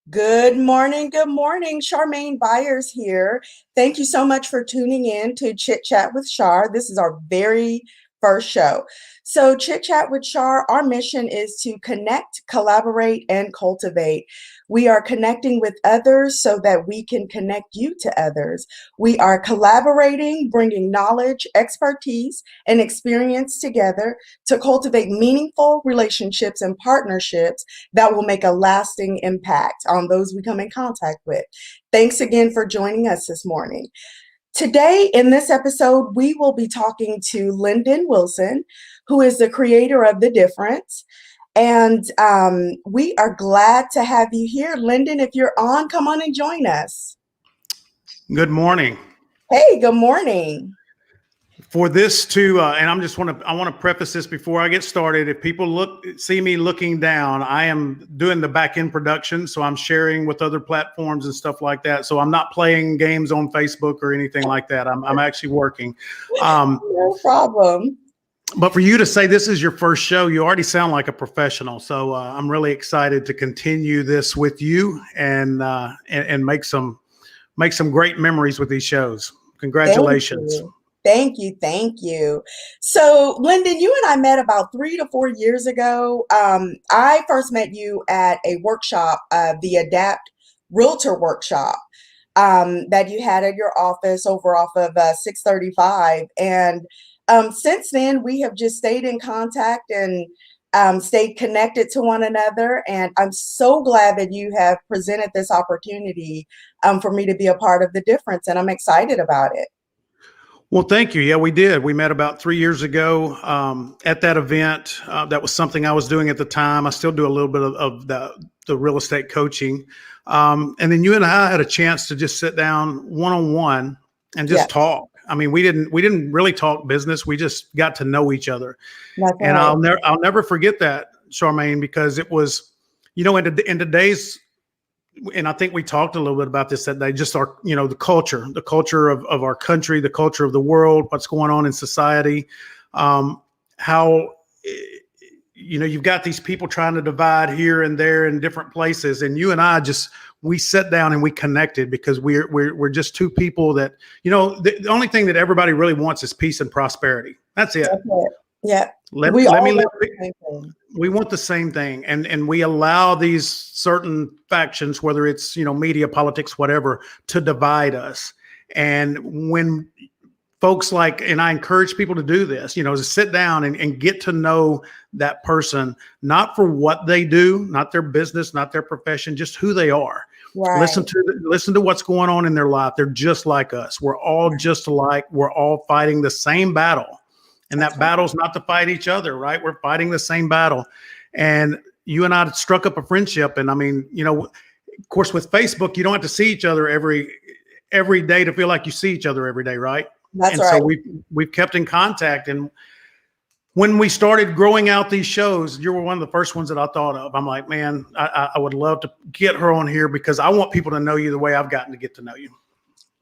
Good morning. Good morning. Charmaine Byers here. Thank you so much for tuning in to Chit Chat with Char. This is our very first show. So, Chit Chat with Char, our mission is to connect, collaborate, and cultivate. We are connecting with others so that we can connect you to others. We are collaborating, bringing knowledge, expertise, and experience together to cultivate meaningful relationships and partnerships that will make a lasting impact on those we come in contact with. Thanks again for joining us this morning. Today, in this episode, we will be talking to Lendon Wilson, who is the creator of The Difference. And we are glad to have you here. Lendon, if you're on, come on and join us. Good morning. Hey, good morning. For this and I want to preface this before I get started. If people see me looking down, I am doing the back end production, so I'm sharing with other platforms and stuff like that. So I'm not playing games on Facebook or anything like that. I'm actually working. No problem. But for you to say this is your first show, you already sound like a professional. So I'm really excited to continue this with you and make some great memories with these shows. Congratulations. Thank you. Thank you. So, Lendon, you and I met about 3 to 4 years ago. I first met you at a workshop, the Adapt Realtor workshop that you had at your office over off of 635. And since then, we have just stayed in contact and stayed connected to one another. And I'm so glad that you have presented this opportunity for me to be a part of The Difference. And I'm excited about it. Well, thank you. Yeah, we did. We met about 3 years ago at that event. That was something I was doing at the time. I still do a little bit of the real estate coaching. And then you and I had a chance to just sit down one-on-one and just talk. I mean, we didn't really talk business. We just got to know each other. That's and right. I'll never forget that, Charmaine, because it was, in today's, and I think we talked a little bit about this that day, just our, the culture of our country, the culture of the world, what's going on in society, how, you've got these people trying to divide here and there in different places. And you and I we sat down and we connected because we're just two people that, the only thing that everybody really wants is peace and prosperity. That's it. That's it. Yeah. We want the same thing. And we allow these certain factions, whether it's, media, politics, whatever, to divide us. And when folks and I encourage people to do this, to sit down and get to know that person, not for what they do, not their business, not their profession, just who they are. Right. Listen to what's going on in their life. They're just like us. We're all just alike. We're all fighting the same battle. And that battle's not to fight each other, right? We're fighting the same battle. And you and I struck up a friendship. And I mean, of course, with Facebook, you don't have to see each other every day to feel like you see each other every day, right? That's right. So we've kept in contact. And when we started growing out these shows, you were one of the first ones that I thought of. I'm like, man, I would love to get her on here because I want people to know you the way I've gotten to get to know you.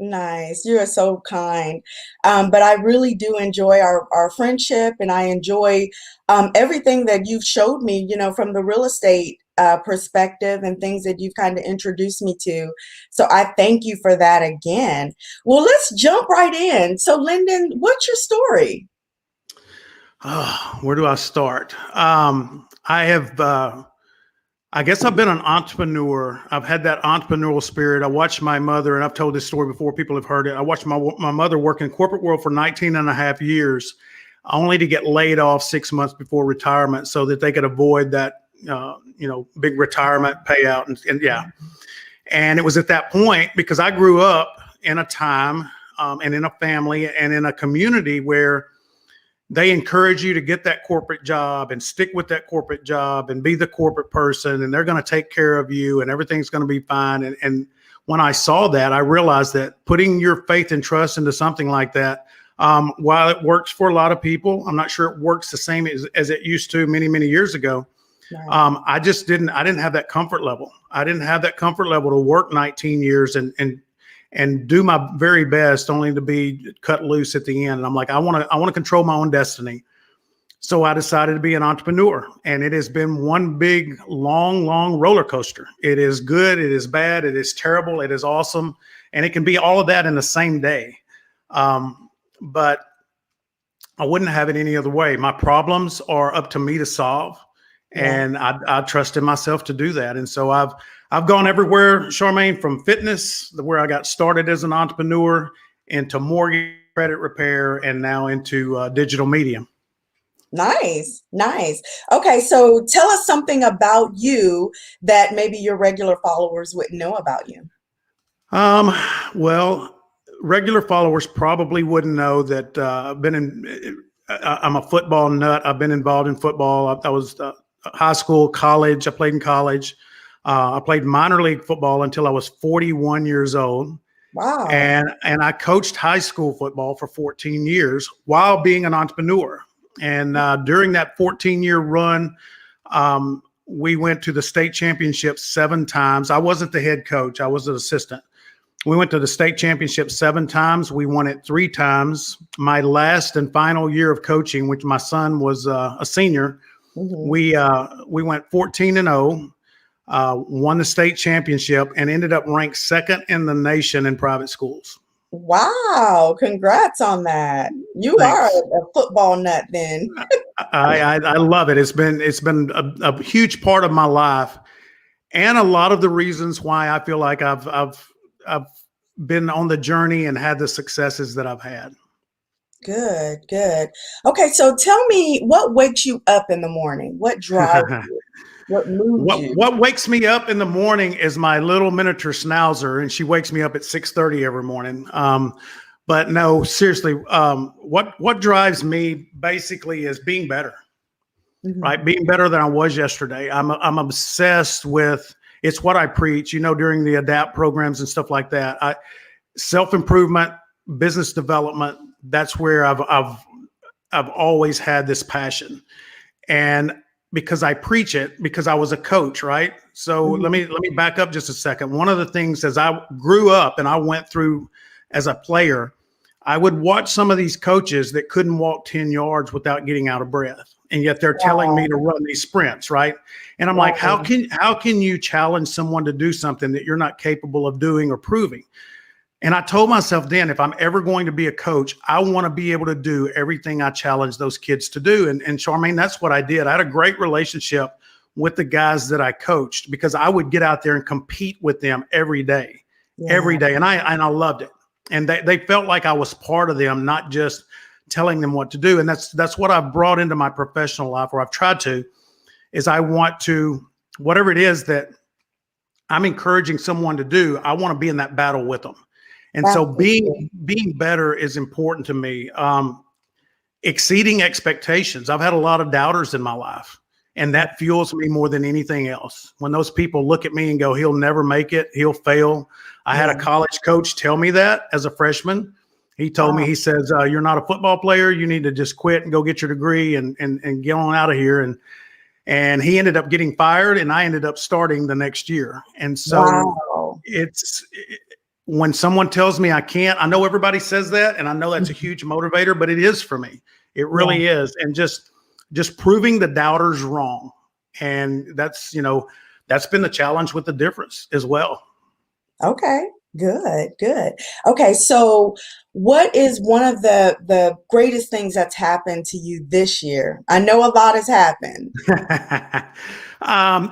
Nice. You are so kind. But I really do enjoy our friendship, and I enjoy everything that you've showed me, from the real estate perspective and things that you've kind of introduced me to. So I thank you for that again. Well, let's jump right in. So, Lendon, what's your story? Where do I start? I guess I've been an entrepreneur. I've had that entrepreneurial spirit. I watched my mother, and I've told this story before, people have heard it. I watched my mother work in the corporate world for 19 and a half years, only to get laid off 6 months before retirement so that they could avoid that, big retirement payout. And yeah. And it was at that point, because I grew up in a time and in a family and in a community where they encourage you to get that corporate job and stick with that corporate job and be the corporate person, and they're going to take care of you and everything's going to be fine. And when I saw that, I realized that putting your faith and trust into something like that, while it works for a lot of people, I'm not sure it works the same as it used to many, many years ago. Right. I didn't have that comfort level. I didn't have that comfort level to work 19 years and do my very best only to be cut loose at the end. And I'm like, I want to control my own destiny. So I decided to be an entrepreneur, and it has been one big, long roller coaster. It is good, it is bad, it is terrible, it is awesome, and it can be all of that in the same day. But I wouldn't have it any other way. My problems are up to me to solve, Yeah. and I trusted myself to do that. And so I've gone everywhere, Charmaine, from fitness, where I got started as an entrepreneur, into mortgage credit repair, and now into digital media. Nice, nice. Okay, so tell us something about you that maybe your regular followers wouldn't know about you. Um, well, regular followers probably wouldn't know that I've been in. I'm a football nut. I've been involved in football. I was high school, college. I played in college. I played minor league football until I was 41 years old, Wow. and I coached high school football for 14 years while being an entrepreneur. And during that 14-year run, we went to the state championship 7 times. I wasn't the head coach. I was an assistant. We went to the state championship 7 times. We won it 3 times. My last and final year of coaching, which my son was a senior, Mhm. we went 14-0, won the state championship, and ended up ranked second in the nation in private schools. Wow, congrats on that. You are Thanks. a football nut then. I love it. It's been a huge part of my life, and a lot of the reasons why I feel like I've been on the journey and had the successes that I've had. Good, good. Okay, so tell me what wakes you up in the morning? What drives you? What moves you? What wakes me up in the morning is my little miniature schnauzer, and she wakes me up at 6:30 every morning. But no, seriously, what drives me basically is being better, Mhm. right? Being better than I was yesterday. I'm obsessed with, it's what I preach, during the ADAPT programs and stuff like that. Self-improvement, business development. That's where I've always had this passion. And because I preach it, because I was a coach, right? So let Mhm. me back up just a second. One of the things, as I grew up and I went through as a player, I would watch some of these coaches that couldn't walk 10 yards without getting out of breath. And yet they're telling me to Wow, run these sprints, right? And I'm like, how wow. can you challenge someone to do something that you're not capable of doing or proving? And I told myself then, if I'm ever going to be a coach, I want to be able to do everything I challenge those kids to do. And Charmaine, that's what I did. I had a great relationship with the guys that I coached because I would get out there and compete with them every Yeah. day. And I loved it. And they felt like I was part of them, not just telling them what to do. And that's what I've brought into my professional life, or I've tried to, is I want to, whatever it is that I'm encouraging someone to do, I want to be in that battle with them. And so Absolutely. being better is important to me. Exceeding expectations. I've had a lot of doubters in my life, and Yeah. that fuels me more than anything else. When those people look at me and go, "He'll never make it. He'll fail." I had a Yeah. college coach tell me that as a freshman. He told me, Wow. he says, "You're not a football player. You need to just quit and go get your degree and get on out of here." And he ended up getting fired, and I ended up starting the next year. And so Wow. it's when someone tells me I can't, I know everybody says that, and I know that's a Mhm. huge motivator, but it is for me. It Yeah. really is. And just proving the doubters wrong. And that's been the challenge with the difference as well. Okay. Good, good. Okay, so what is one of the greatest things that's happened to you this year? I know a lot has happened.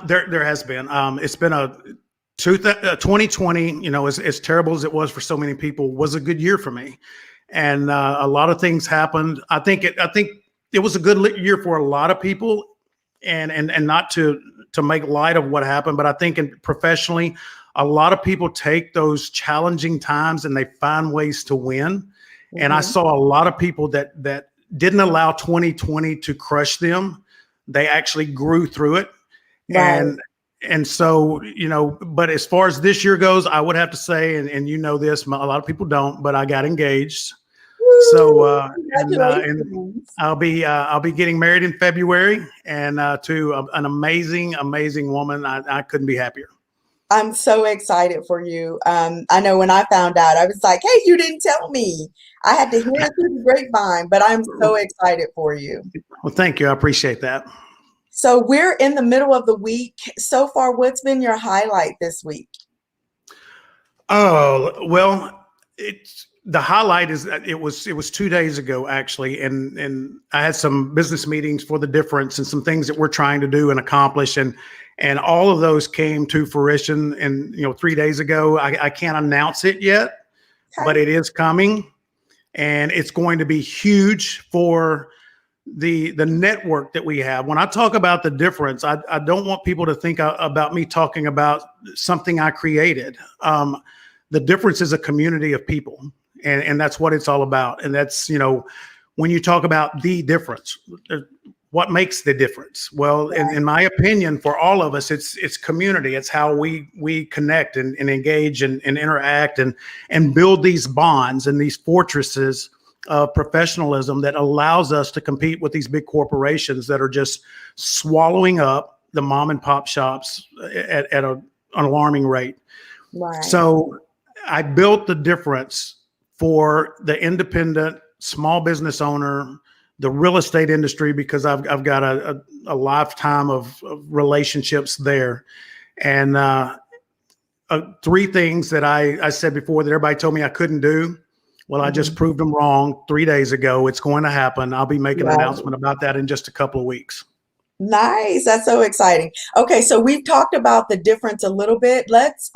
There has been. It's been a 2020. As terrible as it was for so many people, was a good year for me, and a lot of things happened. I think it was a good year for a lot of people, and not to make light of what happened, but I think professionally, a lot of people take those challenging times and they find ways to win. And I Mhm. saw a lot of people that didn't allow 2020 to crush them. They actually grew through it. Right. And so, but as far as this year goes, I would have to say, and this, a lot of people don't, but I got engaged. So, Woo! and Congratulations. I'll be getting married in February, and to an amazing woman. I couldn't be happier. I'm so excited for you. I know when I found out, I was like, hey, you didn't tell me. I had to hear it through the grapevine, but I'm so excited for you. Well, thank you. I appreciate that. So we're in the middle of the week. So far, what's been your highlight this week? Oh, well, it's the highlight is that it was 2 days ago actually, and I had some business meetings for the difference and some things that we're trying to do and accomplish, and all of those came to fruition. And 3 days ago, I can't announce it yet, but Okay. it is coming, and it's going to be huge for the network that we have. When I talk about the difference, I don't want people to think about me talking about something I created. The difference is a community of people, and that's what it's all about. And that's, when you talk about the difference, what makes the difference? Well, in my opinion, for all of us, it's community. It's how we connect and engage and interact and build these bonds and these fortresses of professionalism that allows us to compete with these big corporations that are just swallowing up the mom and pop shops at an alarming rate. Right. So I built the difference for the independent small business owner, the real estate industry, because I've got a lifetime of relationships there. And three things that I said before that everybody told me I couldn't do. Well, I just proved them wrong 3 days ago. It's going to happen. I'll be making an announcement about that in just a couple of weeks. Nice. That's so exciting. Okay, so we've talked about the difference a little bit. Let's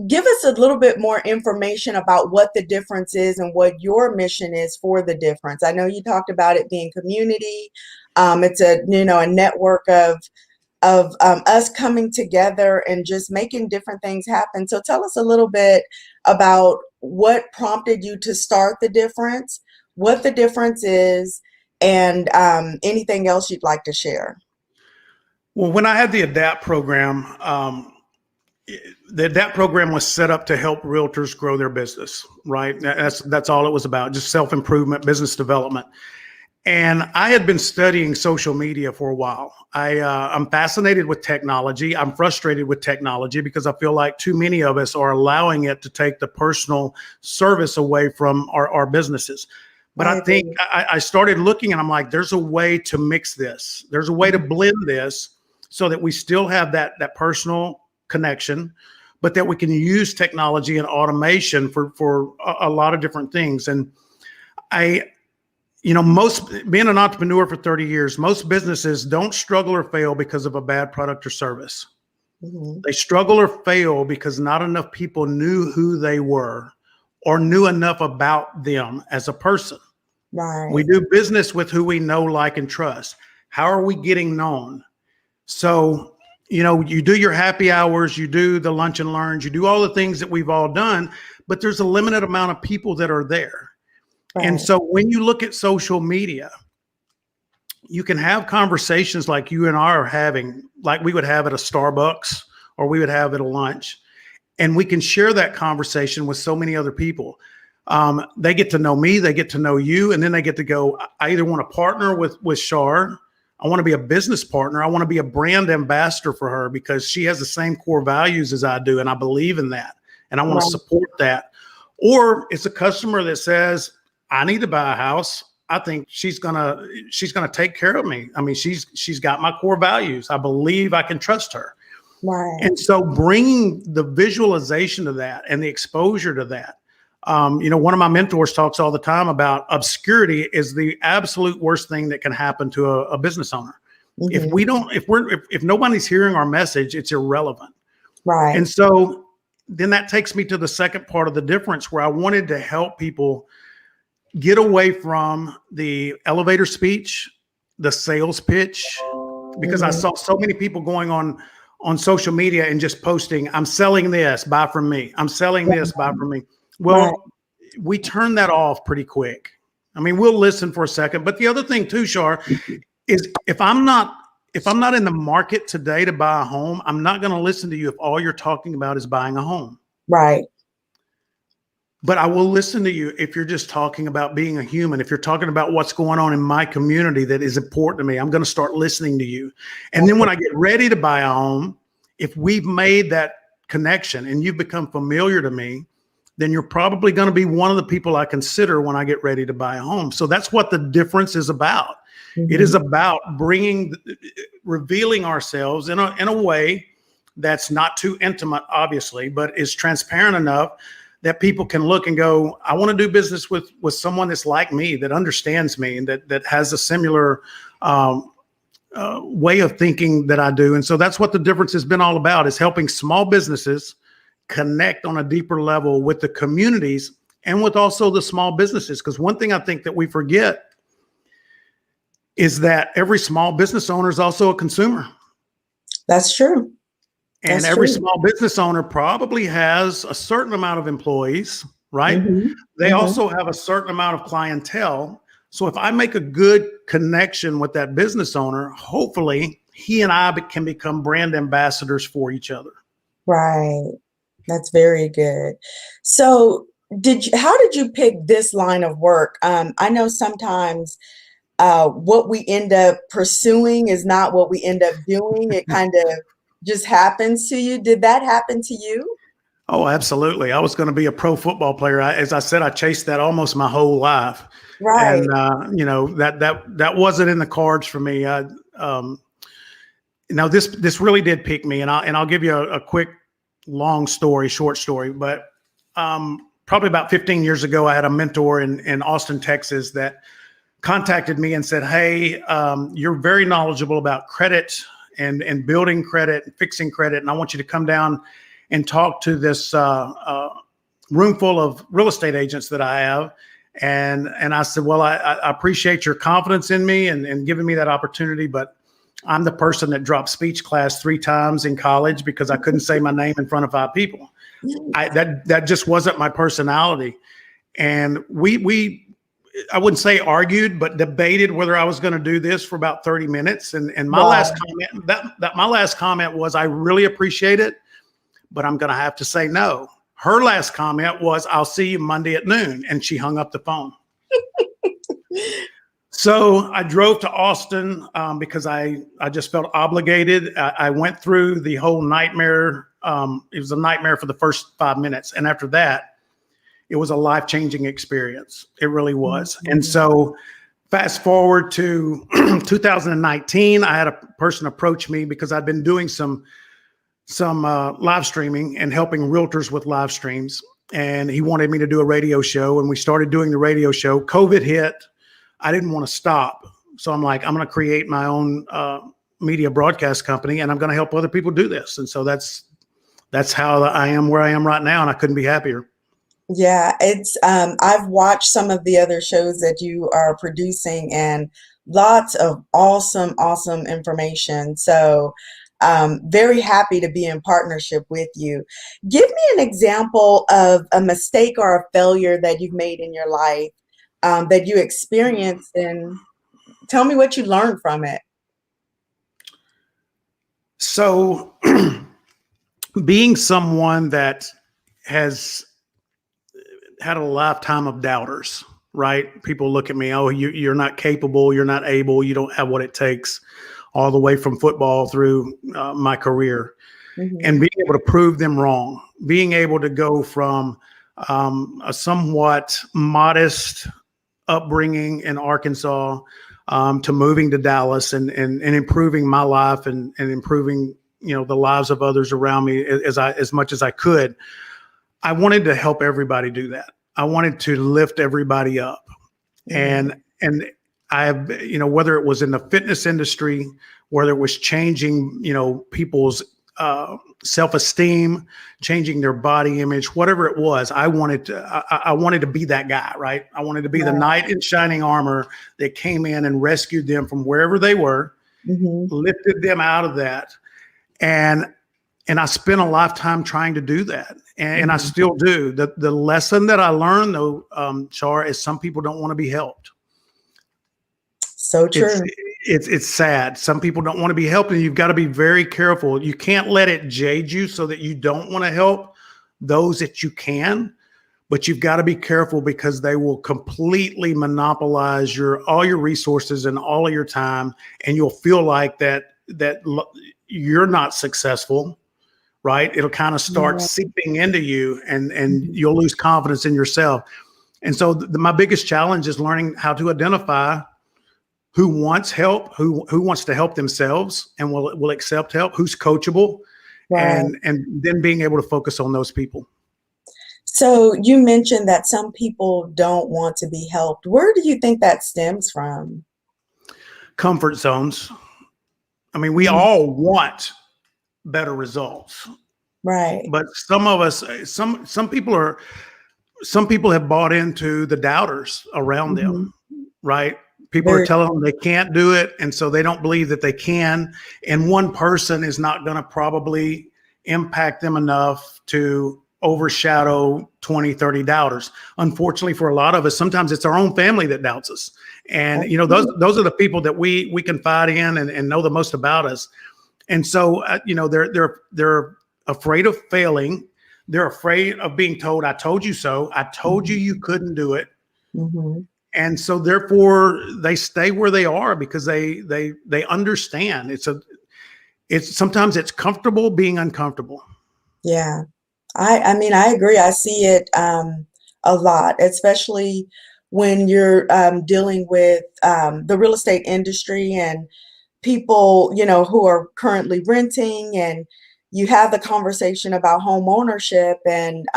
give us a little bit more information about what the difference is and what your mission is for the difference. I know you talked about it being community. It's a network of us coming together and just making different things happen. So tell us a little bit about what prompted you to start the difference, what the difference is, and anything else you'd like to share. Well, when I had the ADAPT program, the ADAPT program was set up to help realtors grow their business, right? That's all it was about, just self-improvement, business development. And I had been studying social media for a while. I'm fascinated with technology. I'm frustrated with technology because I feel like too many of us are allowing it to take the personal service away from our businesses. But I think I started looking and I'm like, there's a way to mix this. There's a way to blend this so that we still have that personal connection, but that we can use technology and automation for a lot of different things. And most being an entrepreneur for 30 years, most businesses don't struggle or fail because of a bad product or service. They struggle or fail because not enough people knew who they were or knew enough about them as a person. Right. We do business with who we know, like, and trust. How are we getting known? So, you do your happy hours, you do the lunch and learns, you do all the things that we've all done, but there's a limited amount of people that are there. Right. And so when you look at social media, you can have conversations like you and I are having, like we would have at a Starbucks or we would have at a lunch, and we can share that conversation with so many other people. They get to know me, they get to know you, and then they get to go, I either want to partner with Char, I want to be a business partner, I want to be a brand ambassador for her because she has the same core values as I do, and I believe in that, and I want to support that. Or it's a customer that says, I need to buy a house. I think she's gonna take care of me. I mean, she's got my core values. I believe I can trust her. Right. And so bringing the visualization to that and the exposure to that. One of my mentors talks all the time about obscurity is the absolute worst thing that can happen to a business owner. If nobody's hearing our message, it's irrelevant. Right. And so then that takes me to the second part of the difference, where I wanted to help people get away from the elevator speech, the sales pitch, because I saw so many people going on social media and just posting, I'm selling this, buy from me. I'm selling this, buy from me. Well, we turn that off pretty quick. I mean, we'll listen for a second. But the other thing too, Char, is if I'm not in the market today to buy a home, I'm not going to listen to you if all you're talking about is buying a home. Right. But I will listen to you if you're just talking about being a human. If you're talking about what's going on in my community that is important to me, I'm going to start listening to you. And then when I get ready to buy a home, if we've made that connection and you've become familiar to me, then you're probably going to be one of the people I consider when I get ready to buy a home. So that's what the difference is about. It is about revealing ourselves in a way that's not too intimate, obviously, but is transparent enough that people can look and go, I want to do business with someone that's like me, that understands me, and that has a similar way of thinking that I do. And so that's what the difference has been all about, is helping small businesses connect on a deeper level with the communities and with also the small businesses. Because one thing I think that we forget is that every small business owner is also a consumer. That's true. And every small business owner probably has a certain amount of employees, right? They also have a certain amount of clientele. So if I make a good connection with that business owner, hopefully he and I can become brand ambassadors for each other. Right. That's very good. So how did you pick this line of work? I know sometimes what we end up pursuing is not what we end up doing. It kind of just happens to you. Did that happen to you? Oh, absolutely. I was going to be a pro football player. As I said, I chased that almost my whole life. Right. And, that wasn't in the cards for me. This really did pique me, and I'll give you a quick, short story. But probably about 15 years ago, I had a mentor in Austin, Texas, that contacted me and said, "Hey, you're very knowledgeable about credit and building credit and fixing credit, and I want you to come down and talk to this room full of real estate agents that I have." And I said, well, I appreciate your confidence in me and giving me that opportunity, but I'm the person that dropped speech class 3 times in college because I couldn't say my name in front of 5 people. That just wasn't my personality. And we I wouldn't say argued, but debated whether I was going to do this for about 30 minutes. And my last comment was, I really appreciate it, but I'm going to have to say no. Her last comment was, I'll see you Monday at noon. And she hung up the phone. So I drove to Austin because I just felt obligated. I went through the whole nightmare. It was a nightmare for the first 5 minutes. And after that, it was a life-changing experience. It really was. And so fast forward to 2019, I had a person approach me because I'd been doing some live streaming and helping realtors with live streams. And he wanted me to do a radio show, and we started doing the radio show. COVID hit. I didn't want to stop. So I'm like, I'm going to create my own media broadcast company, and I'm going to help other people do this. And so that's how I am where I am right now, and I couldn't be happier. Yeah, it's I've watched some of the other shows that you are producing, and lots of awesome information. So very happy to be in partnership with you. Give me an example of a mistake or a failure that you've made in your life that you experienced, and tell me what you learned from it. So being someone that has had a lifetime of doubters, right? People look at me, oh, you're not capable, you're not able, you don't have what it takes, all the way from football through my career. And being able to prove them wrong, being able to go from a somewhat modest upbringing in Arkansas to moving to Dallas and improving my life and improving, the lives of others around me as much as I could. I wanted to help everybody do that. I wanted to lift everybody up. And I've, whether it was in the fitness industry, whether it was changing, people's self-esteem, changing their body image, whatever it was, I wanted to be that guy, right? I wanted to be the knight in shining armor that came in and rescued them from wherever they were, lifted them out of that. And I spent a lifetime trying to do that. And I still do. The lesson that I learned, though, Char, is some people don't want to be helped. So true. It's sad. Some people don't want to be helped, and you've got to be very careful. You can't let it jade you so that you don't want to help those that you can, but you've got to be careful because they will completely monopolize all your resources and all of your time, and you'll feel like that you're not successful, right? It'll kind of start Yeah. seeping into you, and you'll lose confidence in yourself. And so my biggest challenge is learning how to identify who wants help, who wants to help themselves and will accept help, who's coachable, Right. and then being able to focus on those people. So you mentioned that some people don't want to be helped. Where do you think that stems from? Comfort zones. I mean, we Mhm. all want better results, Right. but some of us, some people have bought into the doubters around them, Hmm. right? People are Very. telling them they can't do it, and so they don't believe that they can. And one person is not going to probably impact them enough to overshadow 20, 30 doubters. Unfortunately, for a lot of us, sometimes it's our own family that doubts us. And That's you know, true. those are the people that we confide in and know the most about us. And so you know, they're afraid of failing. They're afraid of being told, "I told you so. I told you Mhm. you couldn't do it." Mhm. And so therefore they stay where they are because they understand it's sometimes it's comfortable being uncomfortable. Yeah. I mean, I agree. I see it a lot, especially when you're dealing with the real estate industry and people, who are currently renting, and you have the conversation about home ownership, and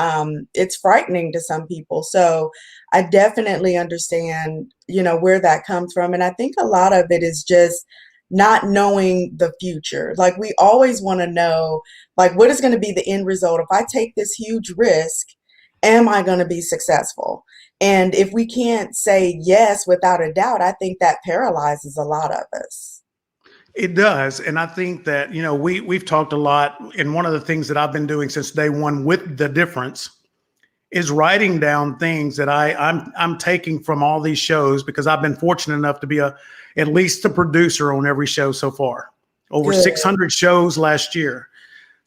it's frightening to some people. So I definitely understand, where that comes from. And I think a lot of it is just not knowing the future. Like we always want to know, like, what is going to be the end result? If I take this huge risk, am I going to be successful? And if we can't say yes without a doubt, I think that paralyzes a lot of us. It does. And I think that, you know, we've talked a lot. And one of the things that I've been doing since day one with the difference is writing down things that I'm taking from all these shows, because I've been fortunate enough to be at least a producer on every show so far. Over Good. 600 shows last year.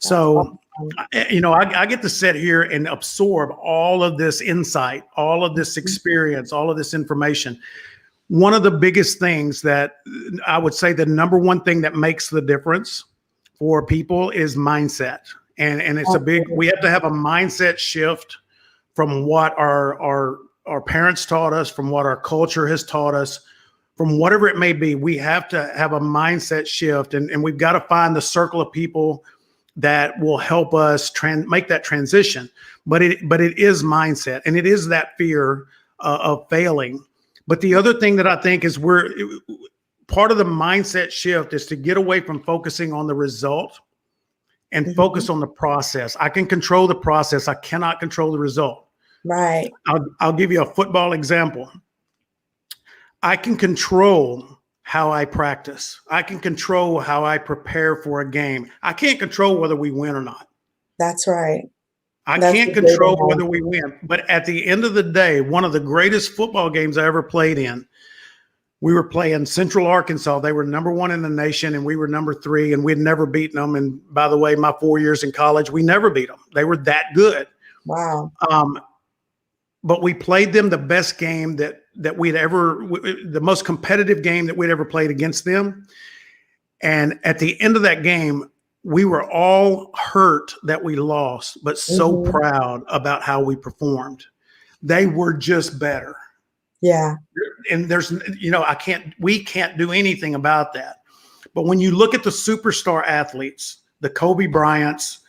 That's So, awesome. you know, I get to sit here and absorb all of this insight, all of this experience, all of this information. One of the biggest things that I would say, the number one thing that makes the difference for people is mindset. And it's a big, we have to have a mindset shift from what our parents taught us, from what our culture has taught us, from whatever it may be. We have to have a mindset shift, and we've got to find the circle of people that will help us make that transition. But it is mindset, and it is that fear of failing. But the other thing that I think is part of the mindset shift is to get away from focusing on the result and Mhm. focus on the process. I can control the process. I cannot control the result. Right. I'll give you a football example. I can control how I practice. I can control how I prepare for a game. I can't control whether we win or not. That's right. I That's can't a good control whether we analogy. win. But at the end of the day, one of the greatest football games I ever played in, we were playing Central Arkansas. They were number one in the nation, and we were number three, and we'd never beaten them. And by the way, my 4 years in college, we never beat them. They were that good. Wow. Um, but we played them the best game that we'd ever, the most competitive game that we'd ever played against them. And at the end of that game, we were all hurt that we lost, but so Hmm. proud about how we performed. They were just better. Yeah. And we can't do anything about that. But when you look at the superstar athletes, the Kobe Bryants,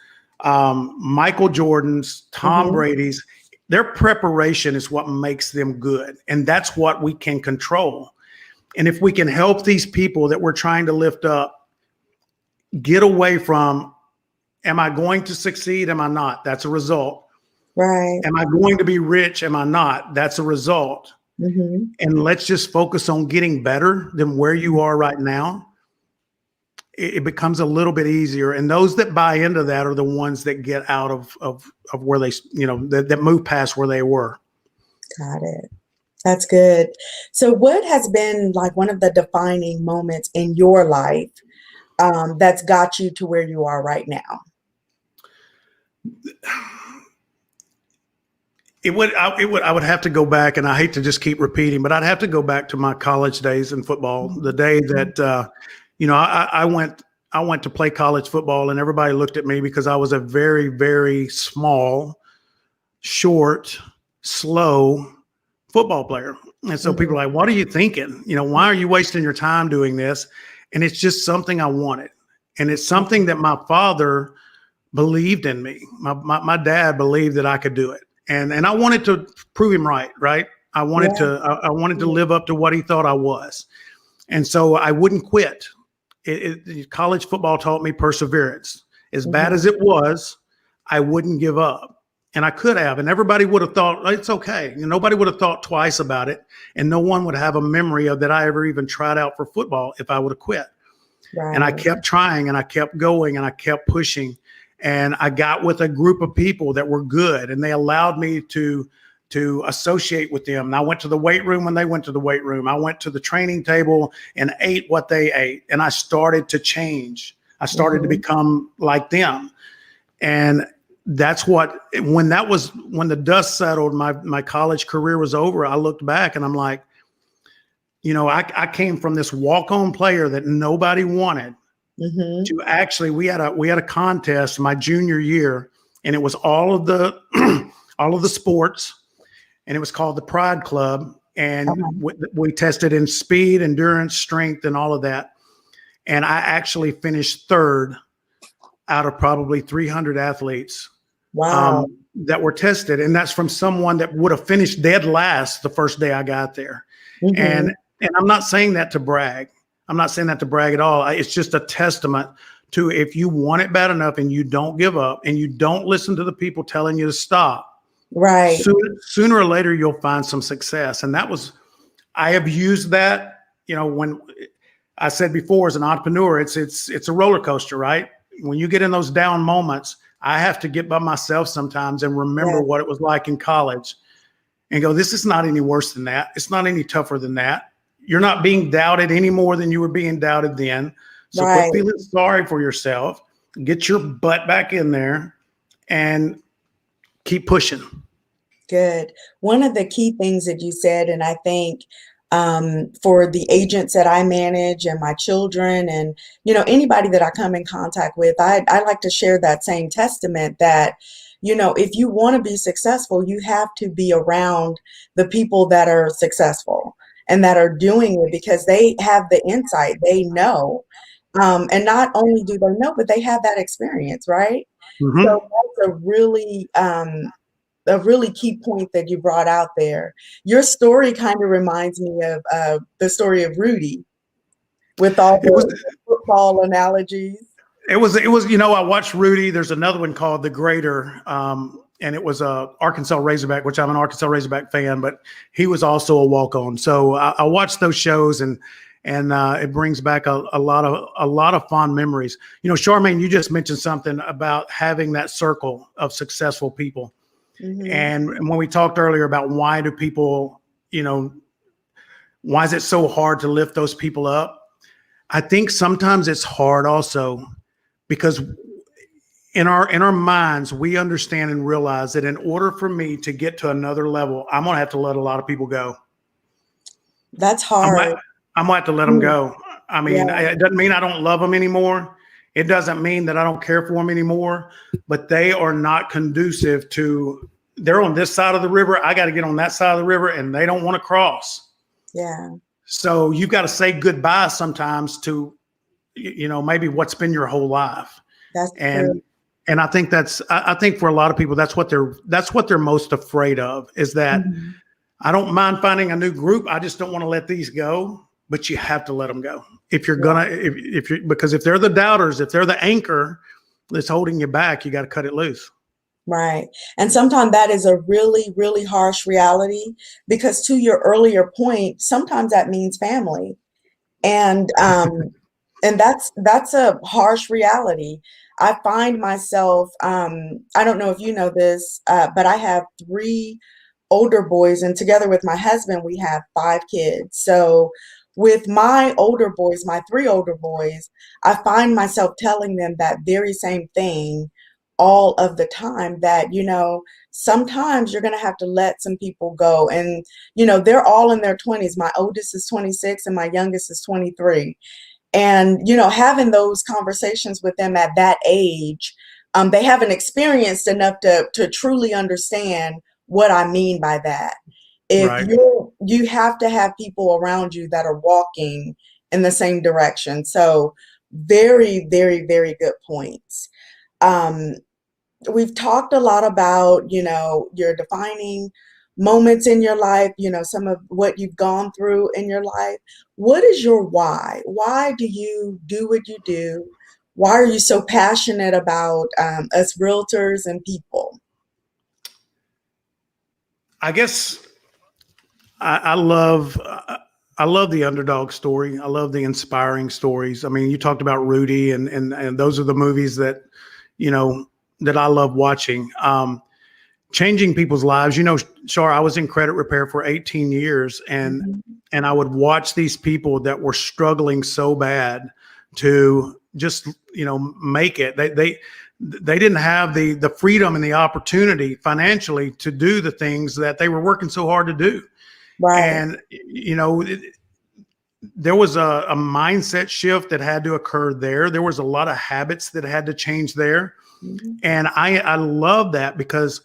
Michael Jordans, Tom Hmm. Brady's, their preparation is what makes them good. And that's what we can control. And if we can help these people that we're trying to lift up get away from, am I going to succeed? Am I not? That's a result. Right. Am I going to be rich? Am I not? That's a result. Hmm. And let's just focus on getting better than where you are right now. It becomes a little bit easier. And those that buy into that are the ones that get out of where they, you know, that move past where they were. Got it. That's good. So what has been like one of the defining moments in your life that's got you to where you are right now? I would have to go back, and I hate to just keep repeating, but I'd have to go back to my college days in football. The day Mhm. that, you know, I went to play college football, and everybody looked at me because I was a very, very small, short, slow football player. And so people Mhm. are like, what are you thinking? Why are you wasting your time doing this? And it's just something I wanted. And it's something that my father believed in me. My dad believed that I could do it. And I wanted to prove him right, right? I wanted Yeah. to I wanted to live up to what he thought I was. And so I wouldn't quit. College football taught me perseverance. As bad as Mhm. it was, I wouldn't give up. And I could have, and everybody would have thought it's okay. Nobody would have thought twice about it, and no one would have a memory of that I ever even tried out for football if I would have quit. And I Right. kept trying, and I kept going, and I kept pushing, and I got with a group of people that were good, and they allowed me to associate with them. And I went to the weight room when they went to the weight room. I went to the training table and ate what they ate, and I started to change. I started to Mhm. become like them. And that's when the dust settled, my college career was over. I looked back and I'm like, I came from this walk-on player that nobody wanted Mhm. to actually, we had a contest my junior year, and it was all of the all of the sports, and it was called the Pride Club. And Okay. we tested in speed, endurance, strength, and all of that. And I actually finished third out of probably 300 athletes Wow. that were tested. And that's from someone that would have finished dead last the first day I got there. And Mhm. and I'm not saying that to brag. I'm not saying that to brag at all. It's just a testament to, if you want it bad enough and you don't give up and you don't listen to the people telling you to stop, Right. sooner or later you'll find some success. And I have used that, when I said before, as an entrepreneur, it's a roller coaster, right? When you get in those down moments, I have to get by myself sometimes and remember Yeah. what it was like in college and go, this is not any worse than that. It's not any tougher than that. You're not being doubted any more than you were being doubted then. So quit Right. feeling sorry for yourself. Get your butt back in there and keep pushing. Good. One of the key things that you said, and I think for the agents that I manage and my children and anybody that I come in contact with, I like to share that same testament that if you want to be successful, you have to be around the people that are successful and that are doing it because they have the insight, they know. And not only do they know, but they have that experience, right? So Mm-hmm. that's a really key point that you brought out there. Your story kind of reminds me of the story of Rudy with all It was the football analogies. I watched Rudy. There's another one called The Greater, and it was a Arkansas Razorback, which I'm an Arkansas Razorback fan, but he was also a walk-on. So I watched those shows, and it brings back a lot of fond memories. Charmaine, you just mentioned something about having that circle of successful people, Hmm. and when we talked earlier about why do people, why is it so hard to lift those people up? I think sometimes it's hard also because in our minds, we understand and realize that in order for me to get to another level, I'm gonna have to let a lot of people go. That's I'm hard. gonna, I'm gonna have to let them Mm. go. I mean, Yeah, it doesn't mean I don't love them anymore. It doesn't mean that I don't care for them anymore, but they are not conducive to, they're on this side of the river. I got to get on that side of the river, and they don't want to cross. yeah, So you've got to say goodbye sometimes to, maybe what's been your whole life. that's true. And I think I think for a lot of people, that's what they're most afraid of, is that Mhm. I don't mind finding a new group. I just don't want to let these go. But you have to let them go if you're Yeah, gonna, if you, because if they're the doubters, if they're the anchor that's holding you back, you got to cut it loose. right. And sometimes that is a really, really harsh reality because to your earlier point, sometimes that means family. And that's a harsh reality. I find myself, I don't know if you know this, but I have three older boys, and together with my husband, we have five kids. So with my older boys, my three older boys, I find myself telling them that very same thing all of the time, that sometimes you're going to have to let some people go. And they're all in their 20s. My oldest is 26 and my youngest is 23. And, having those conversations with them at that age, they haven't experienced enough to truly understand what I mean by that. If Right. you have to have people around you that are walking in the same direction. So very, very, very good points. Um, we've talked a lot about, your defining moments in your life, some of what you've gone through in your life. What is your why? Why do you do what you do? Why are you so passionate about us realtors and people? I guess I love the underdog story. I love the inspiring stories. I mean, you talked about Rudy, and those are the movies that you know that I love watching. Changing people's lives. Char, I was in credit repair for 18 years, and Mhm. I would watch these people that were struggling so bad to just make it. They didn't have the freedom and the opportunity financially to do the things that they were working so hard to do. Right. And there was a mindset shift that had to occur there. There was a lot of habits that had to change there. Mhm. And I love that because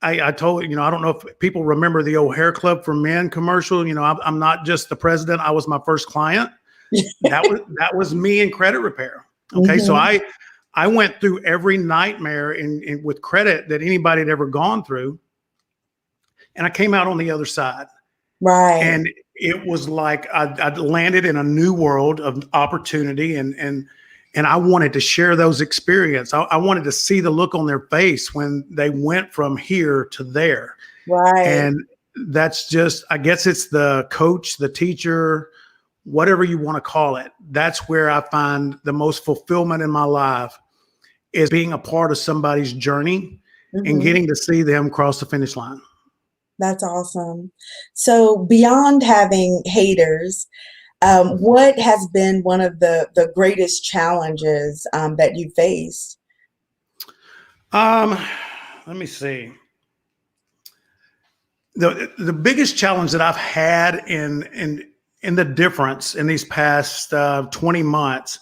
I told I don't know if people remember the old Hair Club for Men commercial. I'm not just the president. I was my first client. That was me in credit repair. Okay, so Mhm. I went through every nightmare in with credit that anybody had ever gone through, and I came out on the other side. Right. And it was like I landed in a new world of opportunity, and I wanted to share those experiences. I wanted to see the look on their face when they went from here to there. Right. And that's just, I guess it's the coach, the teacher, whatever you want to call it. That's where I find the most fulfillment in my life, is being a part of somebody's journey and Mhm. getting to see them cross the finish line. That's awesome. So beyond having haters, what has been one of the greatest challenges that you faced? Um, Let me see. The biggest challenge that I've had in the difference in these past 20 months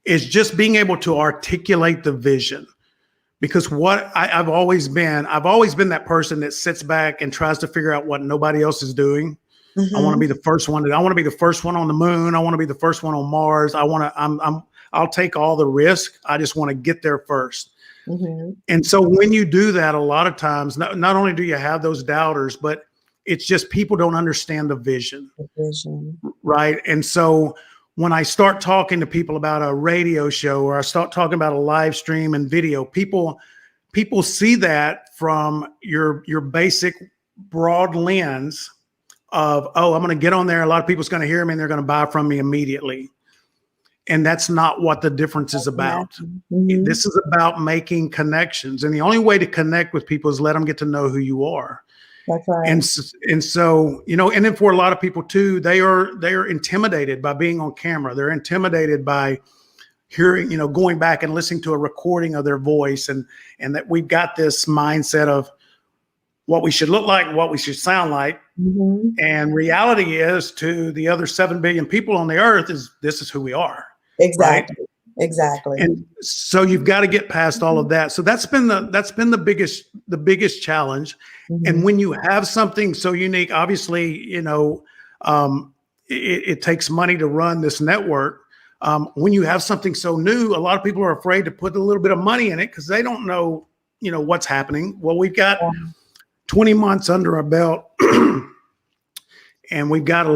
is just being able to articulate the vision. Because I've always been that person that sits back and tries to figure out what nobody else is doing. I want to Hmm. be the first one. I want to be the first one on the moon. I want to be the first one on Mars. I'll take all the risk. I just want to get there first. Hmm. And so when you do that, a lot of times, not only do you have those doubters, but it's just people don't understand the vision, Vision. right? And so when I start talking to people about a radio show, or I start talking about a live stream and video, people see that from your basic broad lens of, oh, I'm going to get on there. A lot of people's going to hear me and they're going to buy from me immediately. And that's not what the difference is about. Hmm. This is about making connections. And the only way to connect with people is let them get to know who you are. That's And, right. and so, and then for a lot of people too, they are intimidated by being on camera. They're intimidated by hearing, going back and listening to a recording of their voice, and that we've got this mindset of what we should look like, what we should sound like. Hmm. And reality is, to the other 7 billion people on the earth, is this is who we are, right? Exactly. Exactly. And so you've got to get past all of that. So that's been the biggest challenge. And Hmm. when you have something so unique, obviously, it takes money to run this network. When you have something so new, a lot of people are afraid to put a little bit of money in it because they don't know, what's happening. Well, we've got 20 months under our belt, and we've got a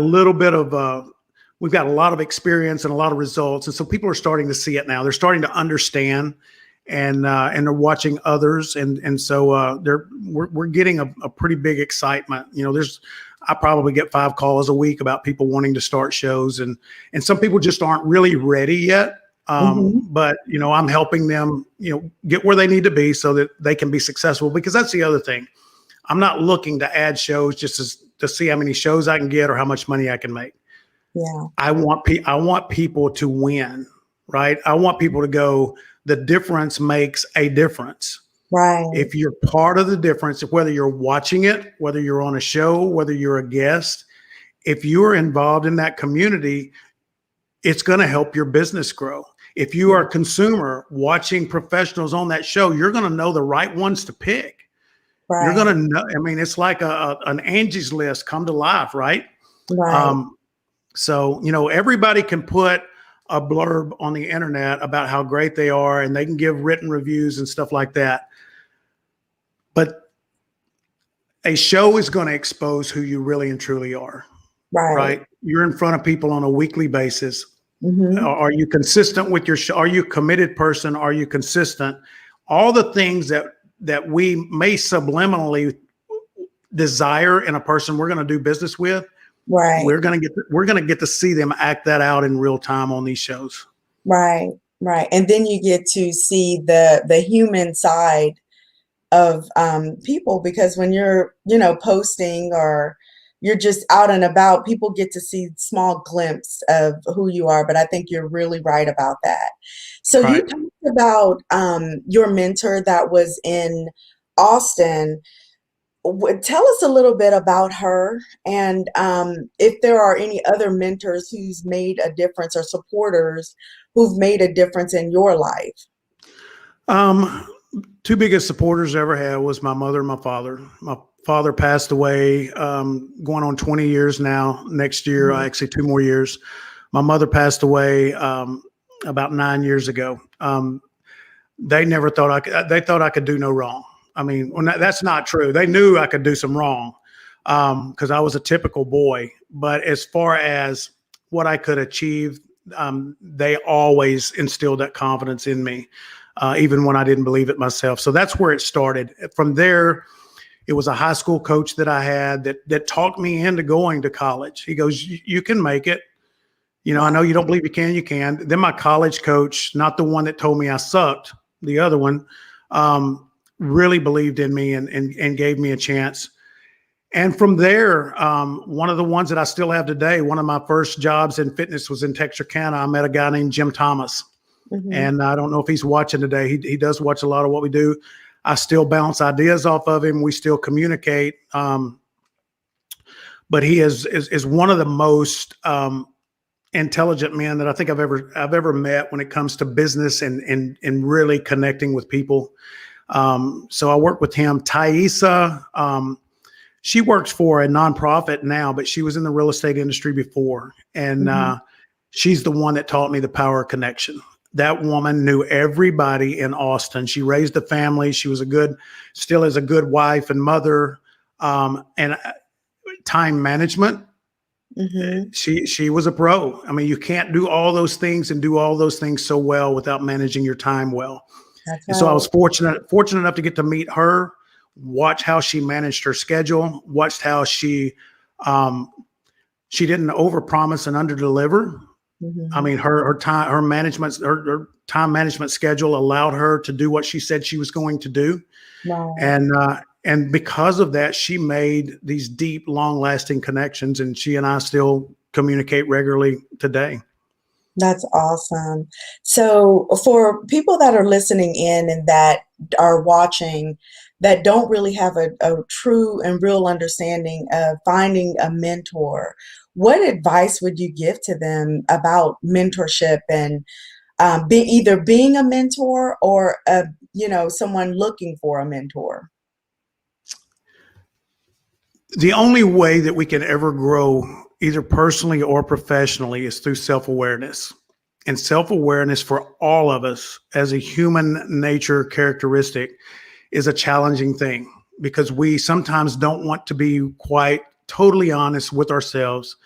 lot of experience and a lot of results, and so people are starting to see it now. They're starting to understand, and they're watching others, and so we're getting a pretty big excitement. I probably get 5 calls a week about people wanting to start shows, and some people just aren't really ready yet. Hmm. But I'm helping them get where they need to be so that they can be successful, because that's the other thing. I'm not looking to add shows just to see how many shows I can get or how much money I can make. Yeah. I want people to win, right? I want people to go, the difference makes a difference. Right. If you're part of the difference, whether you're watching it, whether you're on a show, whether you're a guest, if you're involved in that community, it's going to help your business grow. If you are a consumer watching professionals on that show, you're going to know the right ones to pick. You're going Right. to know. I mean, it's like an Angie's List come to life, right? Right. So, everybody can put a blurb on the internet about how great they are, and they can give written reviews and stuff like that. But a show is going to expose who you really and truly are, Right. right? You're in front of people on a weekly basis. Mm-hmm. Are you consistent with your show? Are you a committed person? Are you consistent? All the things that we may subliminally desire in a person we're going to do business with, Right. we're going to get to see them act that out in real time on these shows. Right. Right. And then you get to see the human side of people, because when you're, posting or you're just out and about, people get to see small glimpse of who you are. But I think you're really right about that. So you Right. talked about your mentor that was in Austin. Tell us a little bit about her, and if there are any other mentors who's made a difference, or supporters who've made a difference in your life. Um, Two biggest supporters I ever had was my mother and my father. My father passed away, going on 20 years now. Next year, Mhm. actually 2 more years. My mother passed away about 9 years ago. They never thought they thought I could do no wrong. I mean, that's not true. They knew I could do some wrong because I was a typical boy. But as far as what I could achieve, they always instilled that confidence in me, even when I didn't believe it myself. So that's where it started. From there, it was a high school coach that I had that talked me into going to college. He goes, "You can make it. I know you don't believe you can. You can." Then my college coach, not the one that told me I sucked, the other one, really believed in me and gave me a chance. And from there, one of the ones that I still have today, one of my first jobs in fitness was in Texarkana. I met a guy named Jim Thomas. Mhm. And I don't know if he's watching today. He does watch a lot of what we do. I still bounce ideas off of him. We still communicate. But he is one of the most intelligent men that I think I've ever met when it comes to business and really connecting with people. So I work with him. Thaisa, she works for a nonprofit now, but she was in the real estate industry before. And Mhm. she's the one that taught me the power of connection. That woman knew everybody in Austin. She raised a family. She was still is a good wife and mother. And time management. Mhm. She was a pro. I mean, you can't do all those things and do all those things so well without managing your time well. That's And so I was right. fortunate enough to get to meet her, watch how she managed her schedule, watched how she didn't overpromise and underdeliver. I Mhm. mean, her time management schedule allowed her to do what she said she was going to do, Right. and because of that, she made these deep, long-lasting connections, and she and I still communicate regularly today. That's awesome. So, for people that are listening in and that are watching, that don't really have a true and real understanding of finding a mentor, what advice would you give to them about mentorship and either being a mentor or someone looking for a mentor? The only way that we can ever grow, either personally or professionally, is through self-awareness. And self-awareness for all of us as a human nature characteristic is a challenging thing because we sometimes don't want to be quite totally honest with ourselves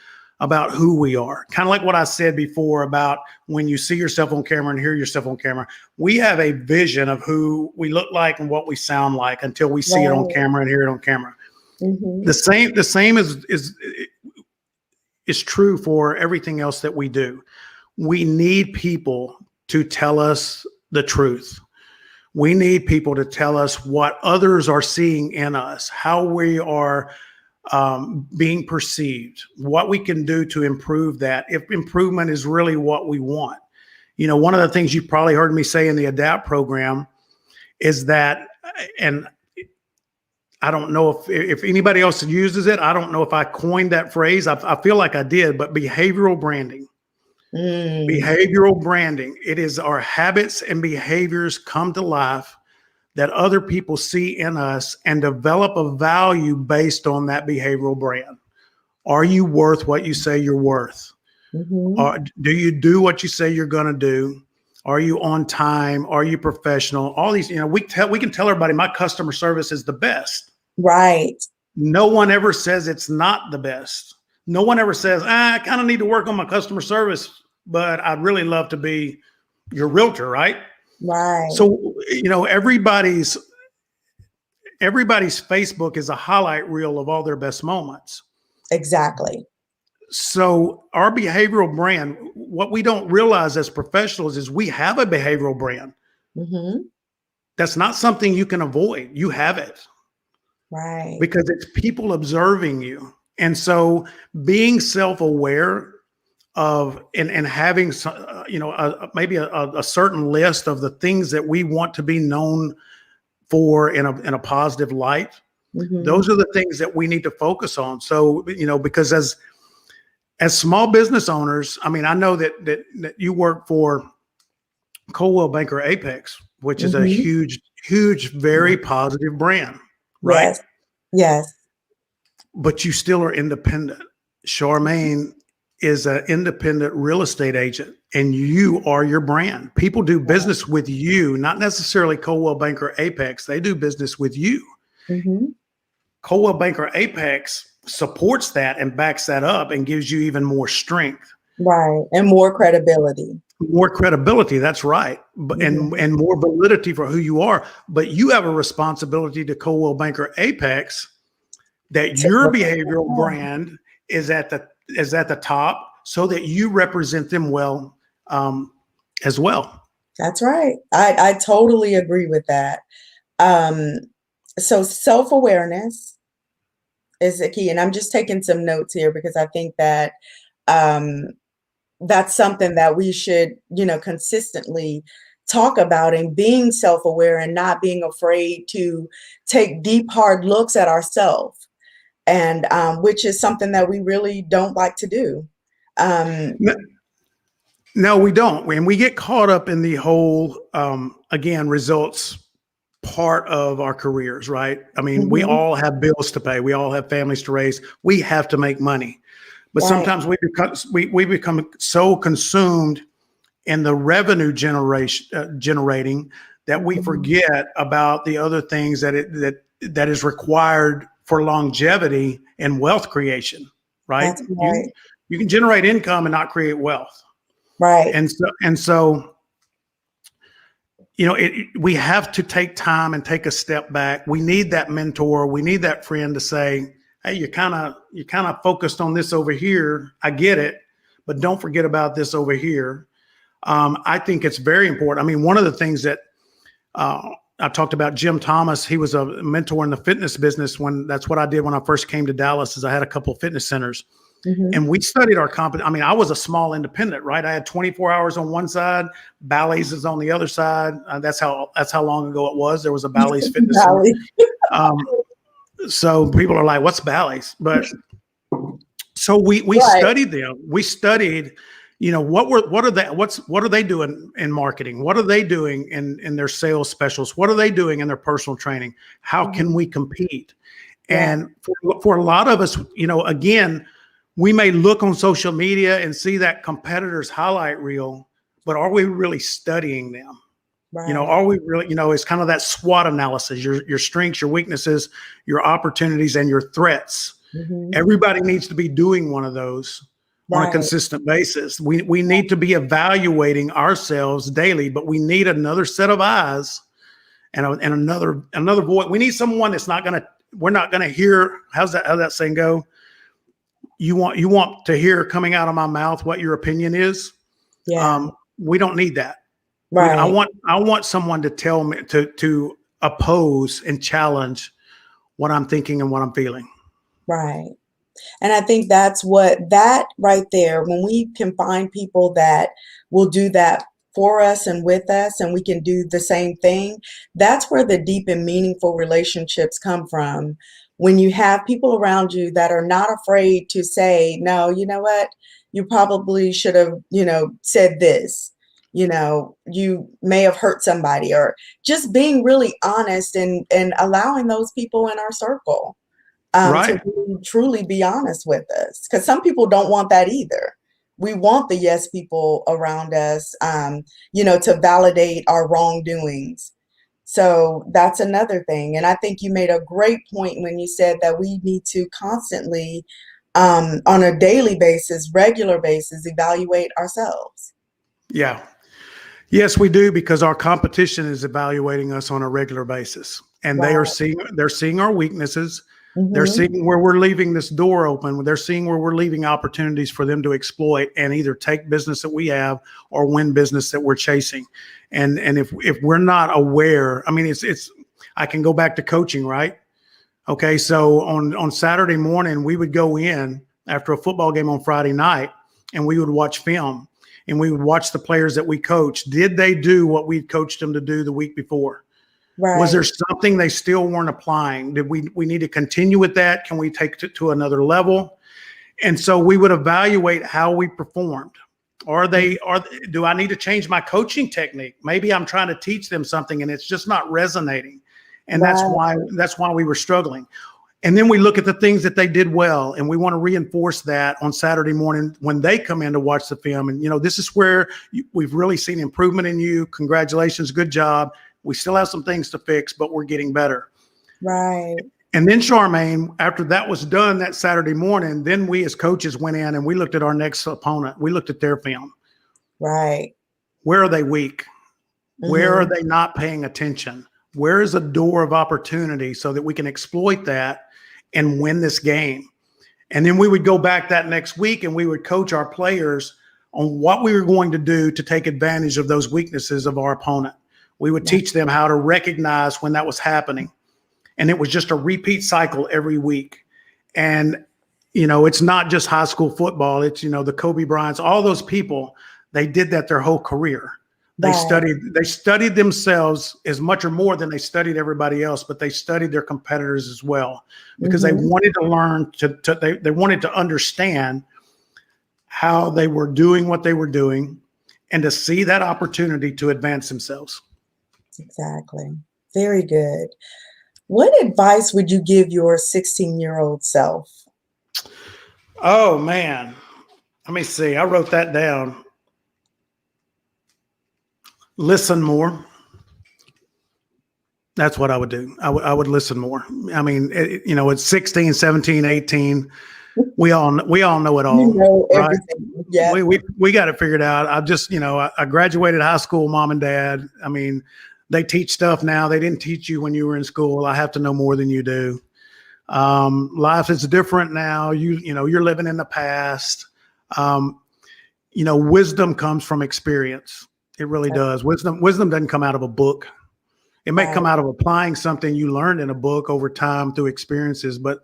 about who we are. Kind of like what I said before about when you see yourself on camera and hear yourself on camera. We have a vision of who we look like and what we sound like until we see it on Right. camera and hear it on camera. Mhm. The same is true for everything else that we do. We need people to tell us the truth. We need people to tell us what others are seeing in us, how we are being perceived, what we can do to improve that, if improvement is really what we want. One of the things you probably heard me say in the ADAPT program is that, and I don't know if anybody else uses it. I don't know if I coined that phrase. I feel like I did, but behavioral branding. Mm, Behavioral branding. It is our habits and behaviors come to life that other people see in us and develop a value based on that behavioral brand. Are you worth what you say you're worth? hmm. Or do you do what you say you're going to do? Are you on time? Are you professional? All these, we can tell everybody my customer service is the best. Right. No one ever says it's not the best. No one ever says, I kind of need to work on my customer service, but I'd really love to be your realtor, right? Right. So, everybody's Facebook is a highlight reel of all their best moments. Exactly. So our behavioral brand, what we don't realize as professionals is we have a behavioral brand. Hmm. That's not something you can avoid. You have it Right. because it's people observing you. And so being self-aware of and having maybe a certain list of the things that we want to be known for in a positive light, Hmm. those are the things that we need to focus on. So, because as small business owners, I mean, I know that you work for Coldwell Banker Apex, which is a Hmm. huge, very positive brand, right? Yes. Yes. But you still are independent. Charmaine is an independent real estate agent, and you are your brand. People do business with you, not necessarily Coldwell Banker Apex. They do business with you. Hmm. Coldwell Banker Apex supports that and backs that up and gives you even more strength. Right. And more credibility. More credibility, that's right, Hmm. and more validity for who you are. But you have a responsibility to Coldwell Banker Apex that To your represent behavioral them. brand is at the top, so that you represent them well, as well. That's right. I totally agree with that. Um, so self-awareness is the key. And I'm just taking some notes here because I think that um, that's something that we should, consistently talk about, and being self-aware and not being afraid to take deep, hard looks at ourselves, and which is something that we really don't like to do. Um, No, we don't, and we get caught up in the whole, again, results part of our careers, right? I mean, we mhm, all have bills to pay. We all have families to raise. We have to make money. But right. sometimes we become so consumed in the revenue generating that we Mhm. forget about the other things that is required for longevity and wealth creation, right? That's You right. you can generate income and not create wealth. Right. And so we have to take time and take a step back. We need that mentor. We need that friend to say, "Hey, you kind of focused on this over here. I get it, but don't forget about this over here." I think it's very important. I mean, one of the things that I talked about Jim Thomas. He was a mentor in the fitness business. That's what I did when I first came to Dallas. Is I had a couple of fitness centers, Hmm. and we studied our comp. I mean, I was a small independent, right? I had 24 hours on one side, Bally's is on the other side. That's how long ago it was. There was a Bally's fitness center. Valley. Um, so people are like, "What's Bally's?" But so we Right. studied them. We studied, what are they doing in marketing? What are they doing in their sales specials? What are they doing in their personal training? How can Mhm. we compete? Yeah. And for a lot of us, again, we may look on social media and see that competitor's highlight reel, but are we really studying them? Right. Are we really, it's kind of that SWOT analysis, your strengths, your weaknesses, your opportunities, and your threats. Hmm. Everybody needs to be doing one of those on a Right. consistent basis. We need to be evaluating ourselves daily, but we need another set of eyes and another voice. We need someone that's not gonna we're not gonna hear. How that saying go? You want to hear coming out of my mouth what your opinion is. Yeah. We don't need that. I Right. want someone to tell me to oppose and challenge what I'm thinking and what I'm feeling. Right. And I think that right there, when we can find people that will do that for us and with us, and we can do the same thing. That's where the deep and meaningful relationships come from. When you have people around you that are not afraid to say, no, you know what, you probably should have, said this. You may have hurt somebody, or just being really honest and allowing those people in our circle to Right. really, truly be honest with us. Because some people don't want that either. We want the yes people around us, to validate our wrongdoings. So that's another thing. And I think you made a great point when you said that we need to constantly, on a daily basis, regular basis, evaluate ourselves. Yeah. Yes, we do, because our competition is evaluating us on a regular basis, and Right. they're seeing our weaknesses. They're Hmm. seeing where we're leaving this door open. They're seeing where we're leaving opportunities for them to exploit and either take business that we have or win business that we're chasing. And if we're not aware, I mean, it's I can go back to coaching, right? Okay, so on Saturday morning, we would go in after a football game on Friday night, and we would watch film, and we would watch the players that we coached. Did they do what we coached them to do the week before? Was there Right. something they still weren't applying? Did we need to continue with that? Can we take it to another level? And so we would evaluate how we performed. Do I need to change my coaching technique? Maybe I'm trying to teach them something and it's just not resonating. And Right. that's why we were struggling. And then we look at the things that they did well, and we want to reinforce that on Saturday morning when they come in to watch the film. And, this is where we've really seen improvement in you. Congratulations. Good job. We still have some things to fix, but we're getting better. Right. And then, Charmaine, after that was done that Saturday morning, then we as coaches went in and we looked at our next opponent. We looked at their film. Right. Where are they weak? Where are Hmm. they not paying attention? Where is a door of opportunity so that we can exploit that and win this game? And then we would go back that next week and we would coach our players on what we were going to do to take advantage of those weaknesses of our opponent. We would teach them how to recognize when that was happening. And it was just a repeat cycle every week. And, it's not just high school football. It's, the Kobe Bryants, all those people, they did that their whole career. They Right. studied themselves as much or more than they studied everybody else, but they studied their competitors as well, because they Hmm. wanted to learn they wanted to understand how they were doing what they were doing and to see that opportunity to advance themselves. Exactly. Very good. What advice would you give your 16-year-old self? Oh man. Let me see. I wrote that down. Listen more. That's what I would do. I would listen more. I mean, it's 16, 17, 18. We all know it You all, know right? everything. Yep. We got it figured out. I just, I graduated high school, mom and dad. I mean, they teach stuff now they didn't teach you when you were in school. I have to know more than you do. Life is different now. You're living in the past. Wisdom comes from experience. It really does. Wisdom doesn't come out of a book. It may come Right. out of applying something you learned in a book over time through experiences, but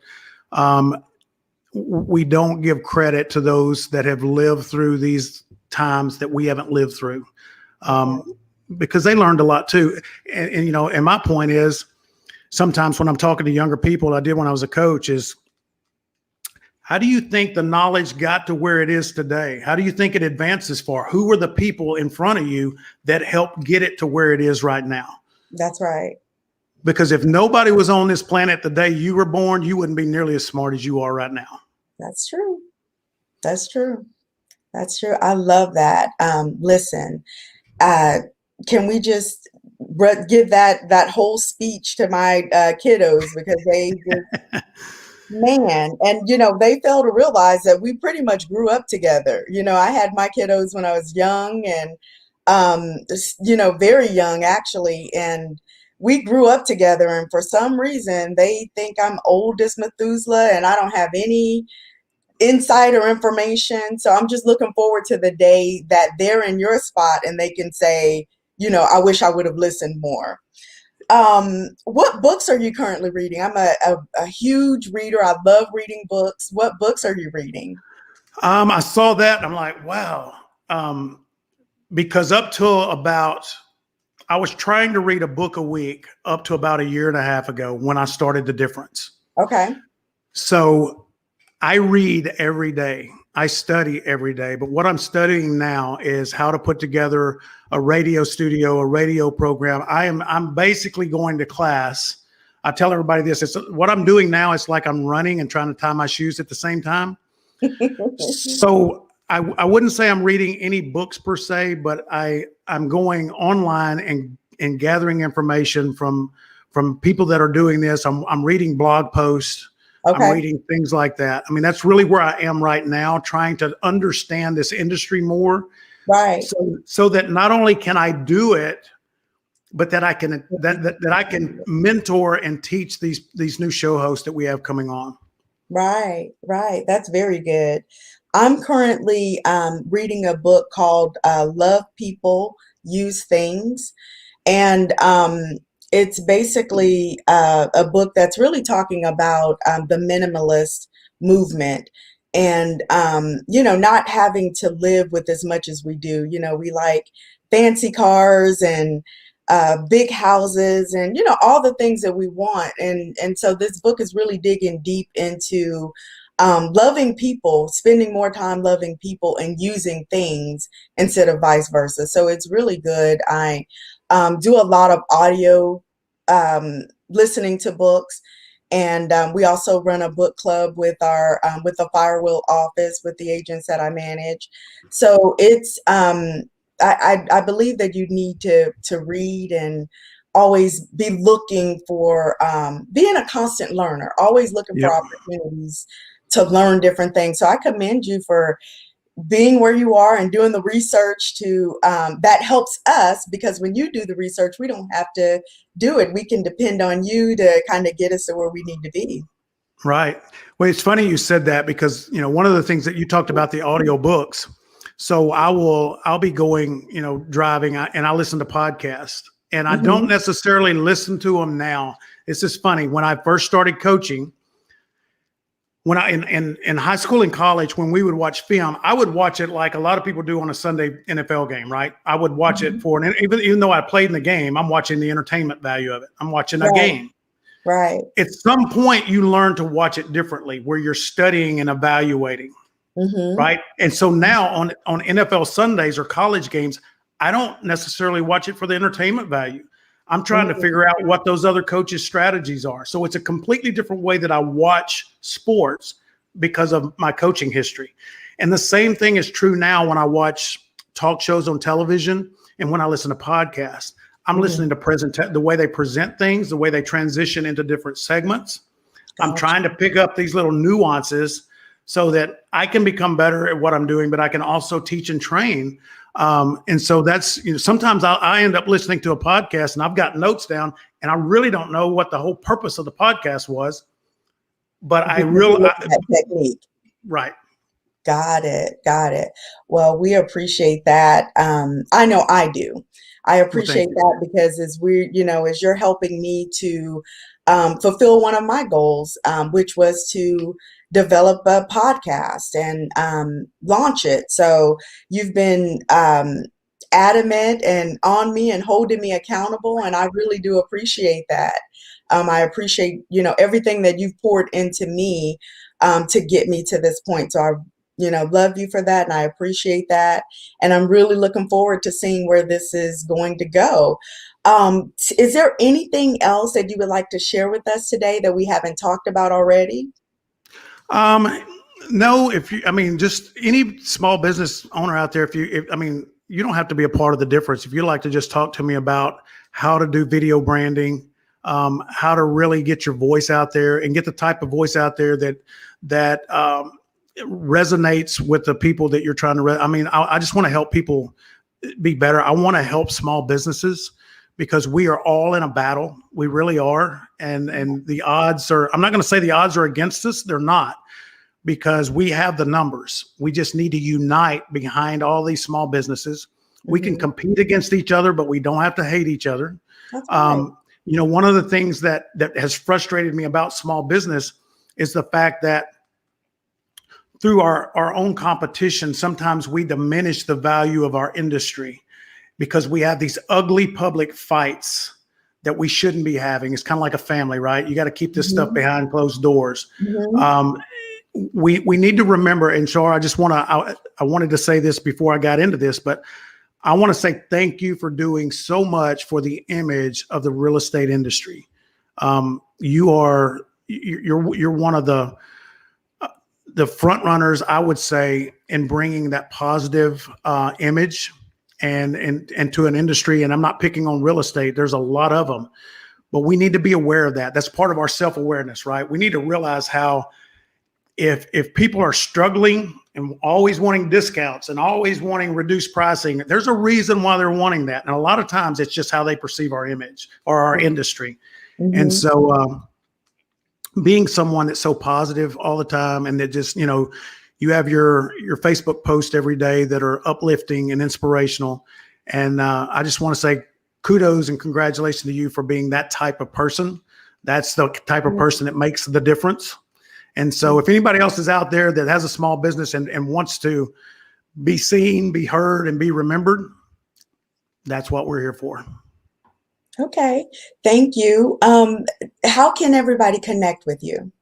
we don't give credit to those that have lived through these times that we haven't lived through, because they learned a lot too. And my point is, sometimes when I'm talking to younger people, I did when I was a coach, is how do you think the knowledge got to where it is today? How do you think it advances far? Who were the people in front of you that helped get it to where it is right now? That's right. Because if nobody was on this planet the day you were born, you wouldn't be nearly as smart as you are right now. That's true. That's true. That's true. I love that. Listen, uh, can we just give that whole speech to my kiddos, because they just, man, and they fail to realize that we pretty much grew up together. I had my kiddos when I was young, and very young actually, and we grew up together. And for some reason, they think I'm old as Methuselah, and I don't have any insider information. So I'm just looking forward to the day that they're in your spot and they can say, I wish I would have listened more. What books are you currently reading? I'm a huge reader. I love reading books. What books are you reading? I saw that. I'm like, wow. because up till about, I was trying to read a book a week up to about a year and a half ago when I started The Difference. Okay. So I read every day. I study every day. But what I'm studying now is how to put together a radio studio, a radio program. I'm basically going to class. I tell everybody this. It's what I'm doing now. It's like I'm running and trying to tie my shoes at the same time. So I wouldn't say I'm reading any books per se, but I'm going online and gathering information from people that are doing this. I'm reading blog posts. I'm Okay. reading things like that. I mean, that's really where I am right now, trying to understand this industry more, Right. so that not only can I do it, but that I can that I can mentor and teach these new show hosts that we have coming on. Right, right. That's very good. I'm currently reading a book called Love People, Use Things. And it's basically a book that's really talking about the minimalist movement and, not having to live with as much as we do. We like fancy cars and big houses and, all the things that we want. And so this book is really digging deep into loving people, spending more time loving people and using things instead of vice versa. So it's really good. I do a lot of audio listening to books. And we also run a book club with our with the Firewheel office with the agents that I manage. So it's I believe that you need to read and always be looking for being a constant learner, always looking for Yep. opportunities to learn different things. So I commend you for being where you are and doing the research to that helps us, because when you do the research, we don't have to do it. We can depend on you to kind of get us to where we need to be. Right. Well, it's funny you said that because, one of the things that you talked about, the audio books. So I'll be going, driving and I listen to podcasts, and I don't Hmm. necessarily listen to them now. It's just funny. When I first started coaching, when I in high school and college, when we would watch film, I would watch it like a lot of people do on a Sunday NFL game, right? I would watch it Hmm. for, and even though I played in the game, I'm watching the entertainment value of it. I'm watching a Right, game. right. At some point, you learn to watch it differently, where you're studying and evaluating, Hmm. right? And so now on NFL Sundays or college games, I don't necessarily watch it for the entertainment value. I'm trying to Hmm. figure out what those other coaches' strategies are. So it's a completely different way that I watch sports because of my coaching history. And the same thing is true now when I watch talk shows on television and when I listen to podcasts. I'm listening Hmm. to the way they present things, the way they transition into different segments. I'm Gotcha. trying to pick up these little nuances so that I can become better at what I'm doing, but I can also teach and train. And so that's, sometimes I end up listening to a podcast and I've got notes down and I really don't know what the whole purpose of the podcast was, but Because you look at that technique. right. Got it. Got it. Well, we appreciate that. I know I do. I Well, thank appreciate you. that because as you're helping me to fulfill one of my goals, which was to develop a podcast and launch it. So you've been adamant and on me and holding me accountable, and I really do appreciate that. I appreciate, everything that you've poured into me to get me to this point. So I love you for that. And I appreciate that. And I'm really looking forward to seeing where this is going to go. Is there anything else that you would like to share with us today that we haven't talked about already? Um, no, just any small business owner out there, you don't have to be a part of the difference. If you'd like to just talk to me about how to do video branding, how to really get your voice out there and get the type of voice out there that resonates with the people that you're trying to, I just want to help people be better. I want to help small businesses because we are all in a battle. We really are. And the odds are, I'm not going to say the odds are against us. They're not, because we have the numbers. We just need to unite behind all these small businesses. We can Hmm. compete against each other, but we don't have to hate each other. That's right. Um, One of the things that has frustrated me about small business is the fact that through our own competition, sometimes we diminish the value of our industry because we have these ugly public fights that we shouldn't be having. It's kind of like a family, right? You got to keep this stuff Mhm. behind closed doors. Mhm. We need to remember, and Char, I wanted to say this before I got into this, but I want to say thank you for doing so much for the image of the real estate industry. You're one of the front runners, I would say, in bringing that positive image and to an industry. And I'm not picking on real estate. There's a lot of them, but we need to be aware of that. That's part of our self-awareness, right? We need to realize how if people are struggling and always wanting discounts and always wanting reduced pricing, there's a reason why they're wanting that. And a lot of times it's just how they perceive our image or our industry. And Mhm. so being someone that's so positive all the time and that just, you have your Facebook posts every day that are uplifting and inspirational. And I just want to say kudos and congratulations to you for being that type of person. That's the type of person that makes the difference. And so if anybody else is out there that has a small business and wants to be seen, be heard, and be remembered, that's what we're here for. Okay, thank you. How can everybody connect with you?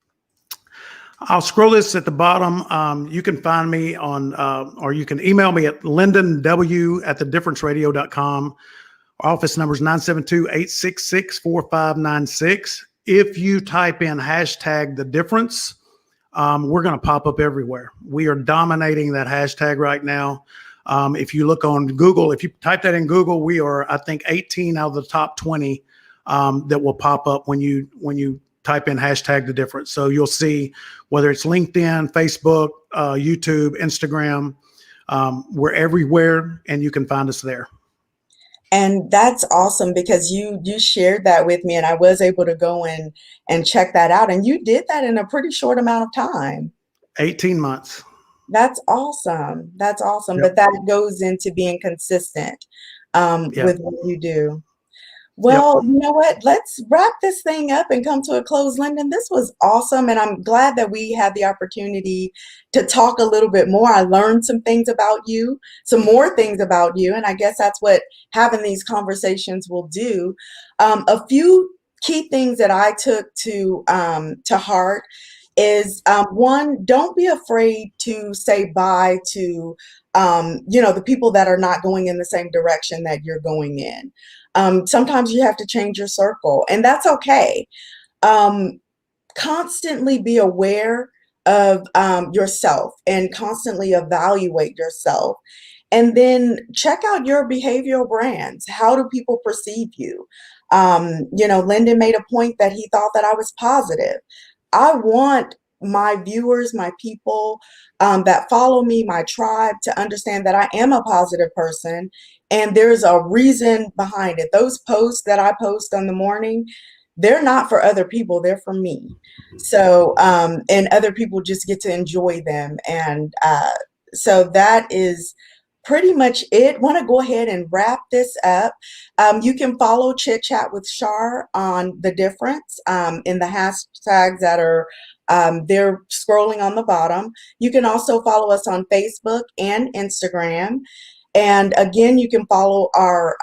I'll scroll this at the bottom. You can find me on, or you can email me at lendonw@thedifferenceradio.com. Our office number is 972-866-4596. If you type in hashtag the difference, we're going to pop up everywhere. We are dominating that hashtag right now. If you look on Google, if you type that in Google, we are, I think, 18 out of the top 20 that will pop up when you type in hashtag the difference. So you'll see whether it's LinkedIn, Facebook, YouTube, Instagram, we're everywhere, and you can find us there. And that's awesome because you shared that with me and I was able to go in and check that out. And you did that in a pretty short amount of time. 18 months. That's awesome. That's awesome. Yep. But that goes into being consistent Yep. with what you do. Yep. Well, you know what? Let's wrap this thing up and come to a close, Lendon. This was awesome, and I'm glad that we had the opportunity to talk a little bit more. I learned some things about you, some more things about you, and I guess that's what having these conversations will do. A few key things that I took to heart is one, don't be afraid to say bye to the people that are not going in the same direction that you're going in. Sometimes you have to change your circle, and that's okay. Um, Constantly be aware of yourself and constantly evaluate yourself. And then check out your behavioral brands. How do people perceive you? Lyndon made a point that he thought that I was positive. I want my viewers, my people that follow me, my tribe, to understand that I am a positive person and there's a reason behind it. Those posts that I post in the morning, they're not for other people, they're for me. So, and other people just get to enjoy them. And so that is pretty much it. Want to go ahead and wrap this up. You can follow Chit Chat with Char on The Difference in the hashtags that are they're scrolling on the bottom. You can also follow us on Facebook and Instagram. And again, you can follow our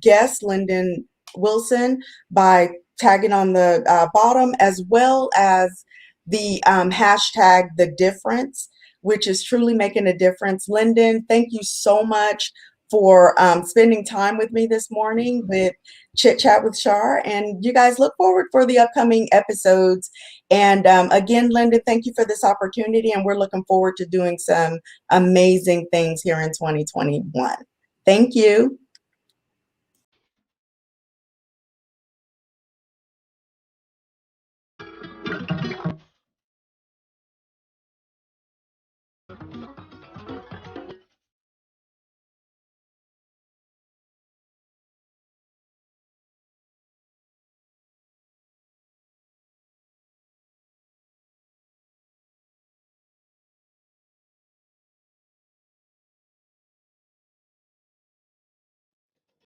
guest, Lyndon Wilson, by tagging on the bottom, as well as the hashtag The Difference, which is truly making a difference. Lyndon, thank you so much for spending time with me this morning with Chit Chat with Char. And you guys look forward for the upcoming episodes. And again, Lyndon, thank you for this opportunity. And we're looking forward to doing some amazing things here in 2021. Thank you.